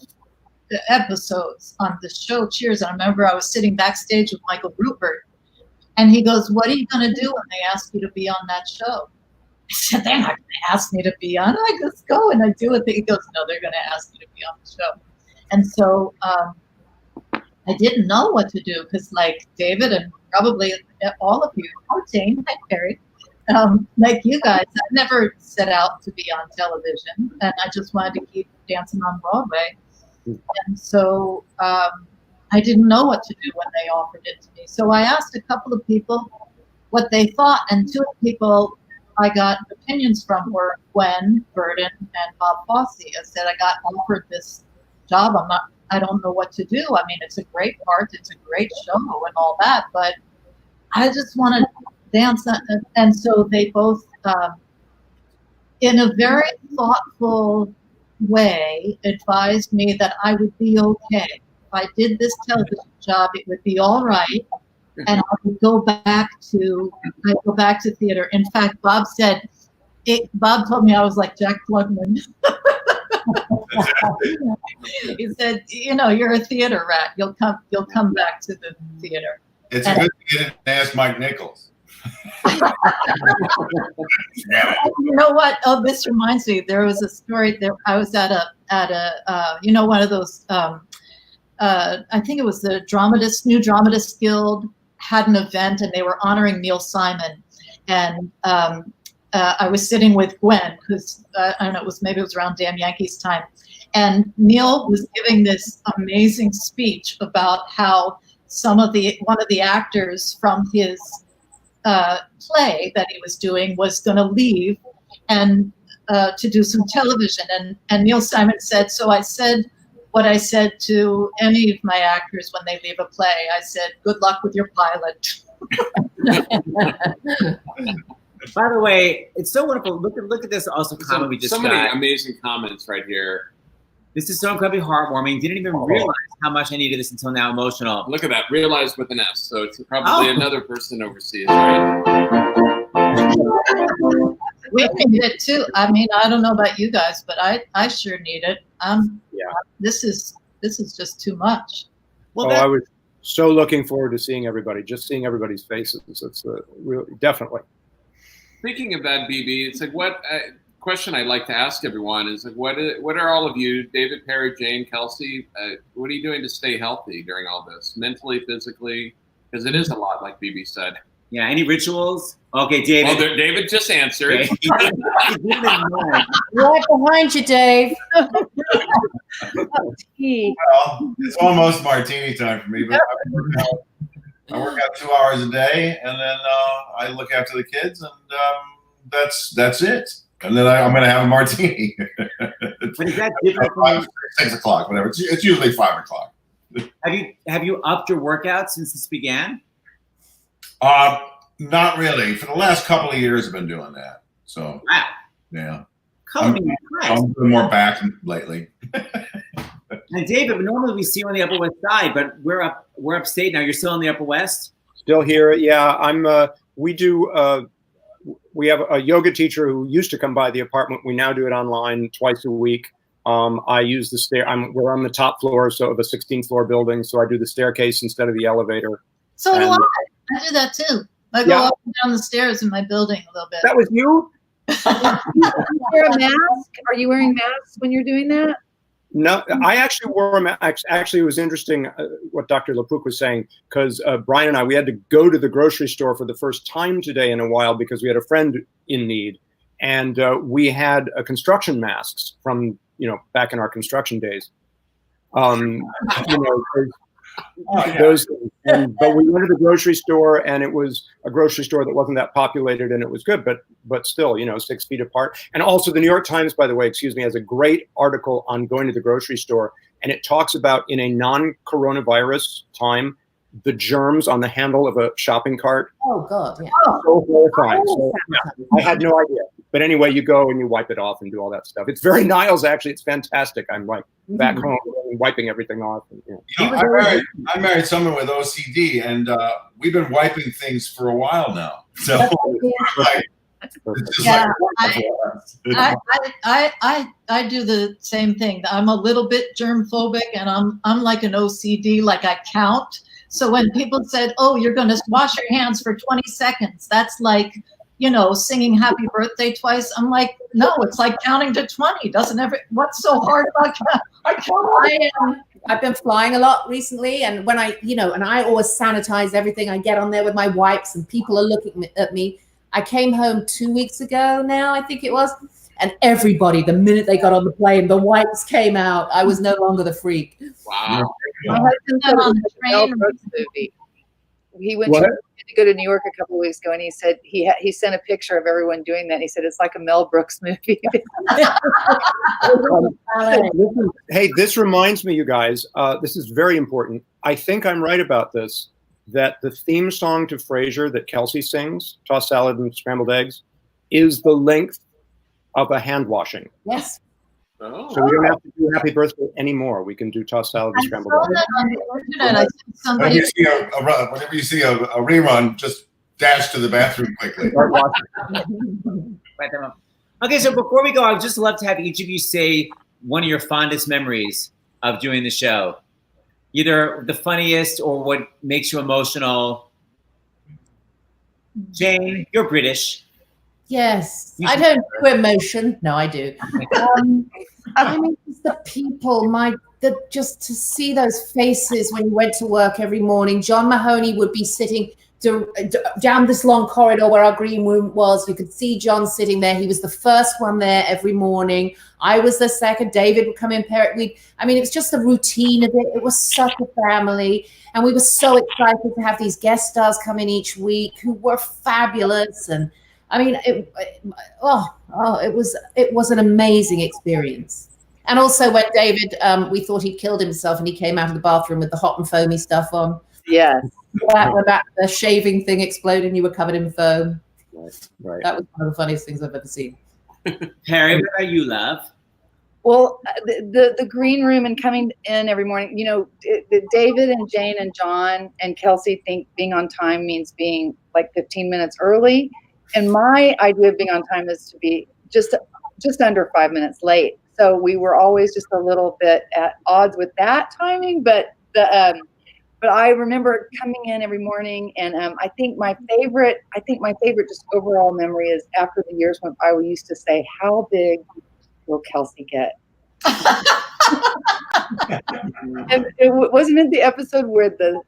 episodes on the show, Cheers? And I remember I was sitting backstage with Michael Rupert. And he goes, what are you going to do when they ask you to be on that show? I said, they're not going to ask me to be on. I just go and I do it. He goes, no, they're going to ask you to be on the show. And so I didn't know what to do because like David and probably all of you, Jane, hi, Peri, like you guys, I never set out to be on television. And I just wanted to keep dancing on Broadway. And so I didn't know what to do when they offered it to me. So I asked a couple of people what they thought, and 2 people I got opinions from were Gwen Verdon and Bob Fosse. I said, I got offered this job. I don't know what to do. I mean, it's a great part. It's a great show and all that, but I just want to dance. And so they both, in a very thoughtful way advised me that I would be okay. If I did this television job, it would be all right, and I would go back to theater. In fact, Bob said, Bob told me I was like Jack Klugman. He said, you're a theater rat. You'll come back to the theater. It's good to get to ask Mike Nichols. You know what? Oh, this reminds me. There was a story there. I was at a one of those. I think it was the New Dramatist Guild had an event, and they were honoring Neil Simon, and I was sitting with Gwen, because I don't know, maybe it was around Damn Yankees time, and Neil was giving this amazing speech about how one of the actors from his play that he was doing was going to leave and to do some television, and Neil Simon said, so I said what I said to any of my actors when they leave a play. I said, good luck with your pilot. By the way, it's so wonderful. Look at this awesome comment we just got. So many amazing comments right here. This is so incredibly heartwarming. Didn't even realize how much I needed this until now. Emotional. Look at that. Realized with an S. So it's probably another person overseas, right? We need it too. I mean, I don't know about you guys, but I sure need it. This is just too much. Well, I was so looking forward to seeing everybody, just seeing everybody's faces. It's really definitely. Speaking of that, Bebe, it's like what question I'd like to ask everyone is like, what are all of you, David, Peri, Jane, Kelsey, what are you doing to stay healthy during all this, mentally, physically? Because it is a lot, like Bebe said. Yeah. Any rituals? Okay, David. Well, David just answered. Right behind you, Dave. Well, it's almost martini time for me, but I work out 2 hours a day, and then I look after the kids, and that's it. And then I'm going to have a martini. But is that different from 6 o'clock, whatever. It's usually 5 o'clock. Have you upped your workout since this began? Not really. For the last couple of years, I've been doing that. So wow. Yeah. I'm doing more back lately. And David, normally we see you on the Upper West Side, but we're upstate now. You're still on the Upper West? Still here, yeah. We have a yoga teacher who used to come by the apartment. We now do it online twice a week. I use the stair. We're on the top floor, so of a 16th floor building, so I do the staircase instead of the elevator. So do I. I do that too. I go up and down the stairs in my building a little bit. That was you? Wear a mask? Are you wearing masks when you're doing that? No, I actually wore a mask. Actually, it was interesting what Dr. LaPook was saying, because Brian and we had to go to the grocery store for the first time today in a while because we had a friend in need. And we had construction masks from, back in our construction days. Those things. But we went to the grocery store, and it was a grocery store that wasn't that populated, and it was good, but still, 6 feet apart. And also the New York Times, by the way, has a great article on going to the grocery store, and it talks about, in a non-coronavirus time, the germs on the handle of a shopping cart. Oh God! Yeah. So horrifying. So, I had no idea. But anyway, you go and you wipe it off and do all that stuff. It's very Niles, actually. It's fantastic. I'm like back home and wiping everything off. And, I married someone with OCD, and we've been wiping things for a while now. So, I do the same thing. I'm a little bit germ phobic, and I'm like an OCD. Like I count. So when people said, "Oh, you're going to wash your hands for 20 seconds," that's like, singing happy birthday twice. I'm like, no, it's like counting to 20. What's so hard about that? I've been flying a lot recently, and when and I always sanitize everything. I get on there with my wipes, and people are looking at me. I came home 2 weeks ago now, I think it was, and everybody, the minute they got on the plane, the wipes came out. I was no longer the freak. Wow. My husband went on the Mel Brooks movie. He went to go to New York a couple of weeks ago, and he said he sent a picture of everyone doing that. And he said it's like a Mel Brooks movie. Hey, this reminds me, you guys. This is very important. I think I'm right about this. That the theme song to Frasier that Kelsey sings, "Tossed Salad and Scrambled Eggs," is the length of a hand washing. Yes. Oh. So we don't have to do happy birthday anymore. We can do tossed salad and scrambled eggs. On the internet, I think somebody. Whenever you see a rerun, just dash to the bathroom quickly. Okay, so before we go, I would just love to have each of you say one of your fondest memories of doing the show. Either the funniest or what makes you emotional. Jane, you're British. Yes, I don't do emotion. No, I do. I mean, it's the people, just to see those faces when you went to work every morning. John Mahoney would be sitting down this long corridor where our green room was. We could see John sitting there. He was the first one there every morning. I was the second. David would come in. It was just the routine of it. It was such a family. And we were so excited to have these guest stars come in each week who were fabulous. And I mean, it was an amazing experience. And also when David, we thought he'd killed himself and he came out of the bathroom with the hot and foamy stuff on. Yes. When the shaving thing exploded and you were covered in foam. Right. That was one of the funniest things I've ever seen. Peri, what about you, love? Well, the green room and coming in every morning, David and Jane and John and Kelsey think being on time means being like 15 minutes early. And my idea of being on time is to be just under 5 minutes late. So we were always just a little bit at odds with that timing. But I remember coming in every morning, and I think my favorite just overall memory is after the years went by, we used to say, "How big will Kelsey get?" And wasn't it the episode where the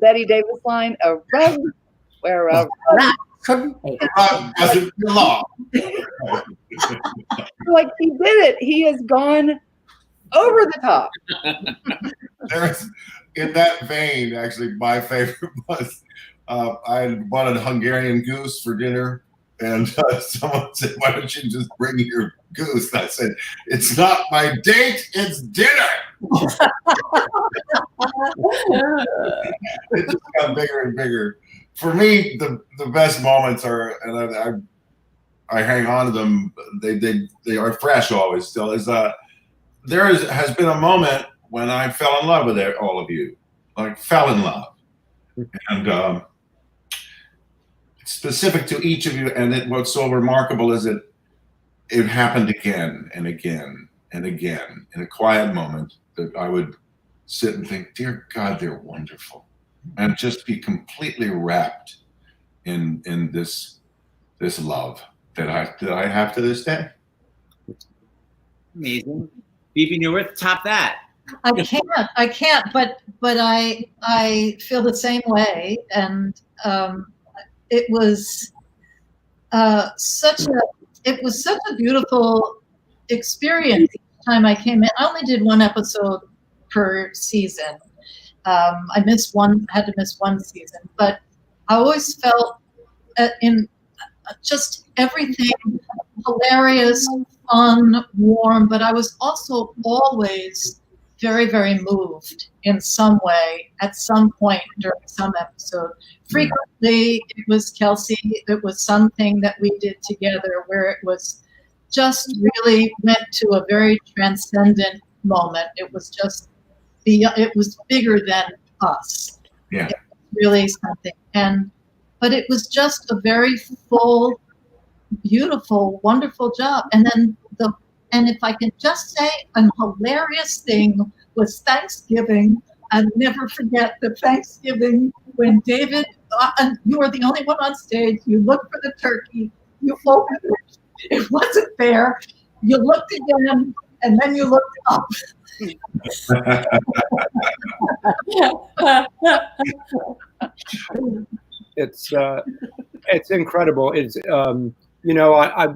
Betty Davis line, "A rug where a rug doesn't belong." Like he did it. He has gone over the top. In that vein, actually, my favorite was I bought a Hungarian goose for dinner, and someone said, "Why don't you just bring your goose?" And I said, "It's not my date, it's dinner." It just got bigger and bigger. For me, the best moments are, and I hang on to them. They are fresh always. Still, has been a moment when I fell in love with all of you, like fell in love, and it's specific to each of you. And what's so remarkable is it happened again and again and again in a quiet moment that I would sit and think, "Dear God, they're wonderful," and just be completely wrapped in this love that I have to this day. Amazing. Bebe Neuwirth, top that. I can't, but I feel the same way, and it was such a beautiful experience each time I came in. I only did one episode per season. I had to miss one season, but I always felt in just everything hilarious, fun, warm, but I was also always very, very moved in some way at some point during some episode. Frequently, it was Kelsey. It was something that we did together where it was just really went to a very transcendent moment. It was just it was bigger than us. Yeah. It was really something. But it was just a very full, beautiful, wonderful job. And then if I can just say a hilarious thing was Thanksgiving. I'll never forget the Thanksgiving when David, you were the only one on stage. You looked for the turkey. You opened it. It wasn't there. You looked again, and then you looked up. It's incredible. It's I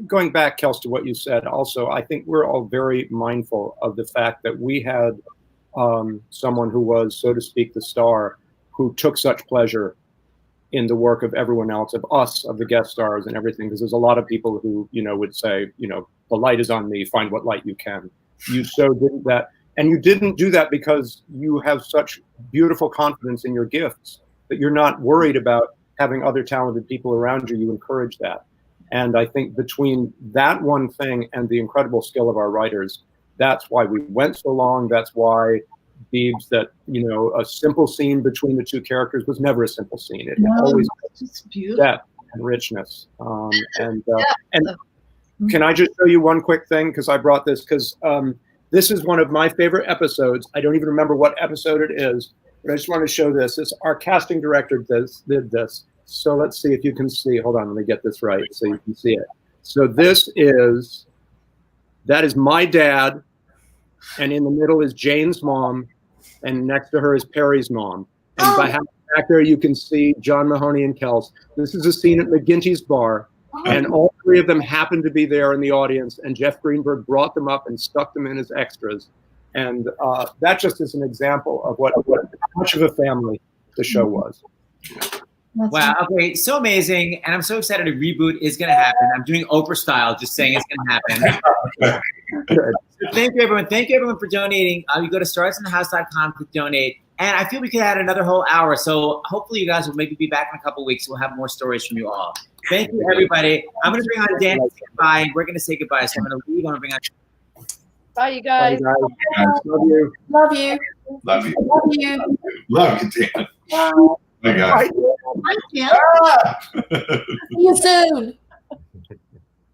going back, Kels, to what you said. Also, I think we're all very mindful of the fact that we had someone who was, so to speak, the star, who took such pleasure in the work of everyone else, of us, of the guest stars and everything. Because there's a lot of people who would say, the light is on me. Find what light you can. You so did that, and you didn't do that because you have such beautiful confidence in your gifts that you're not worried about having other talented people around you. You encourage that. And I think between that one thing and the incredible skill of our writers, that's why we went so long. That's why Beebs, that, you know, a simple scene between the two characters was never a simple scene. It always it's beautiful. depth and richness. And can I just show you one quick thing? Because I brought this because this is one of my favorite episodes. I don't even remember what episode it is, but I just want to show this. Our casting director did this. So let's see if you can see. Hold on, let me get this right so you can see it. So that is my dad, and in the middle is Jane's mom, and next to her is Peri's mom. And back there you can see John Mahoney and Kels. This is a scene at McGinty's bar, and all three of them happened to be there in the audience, and Jeff Greenberg brought them up and stuck them in as extras. And that just is an example of what much of a family the show was. Wow. Okay. So amazing. And I'm so excited a reboot is going to happen. I'm doing Oprah style, just saying it's going to happen. So thank you, everyone. Thank you, everyone, for donating. You go to starsinthehouse.com to donate. And I feel we could add another whole hour. So hopefully you guys will maybe be back in a couple of weeks. We'll have more stories from you all. Thank you, everybody. I'm going to bring on Dan to say goodbye. We're going to say goodbye. So I'm going to leave. I'm going to bring on. Bye, you guys. Bye, guys. Love you. Love you. Love you. Love you. Love you, Dan. Bye. My God. I can't. See you soon.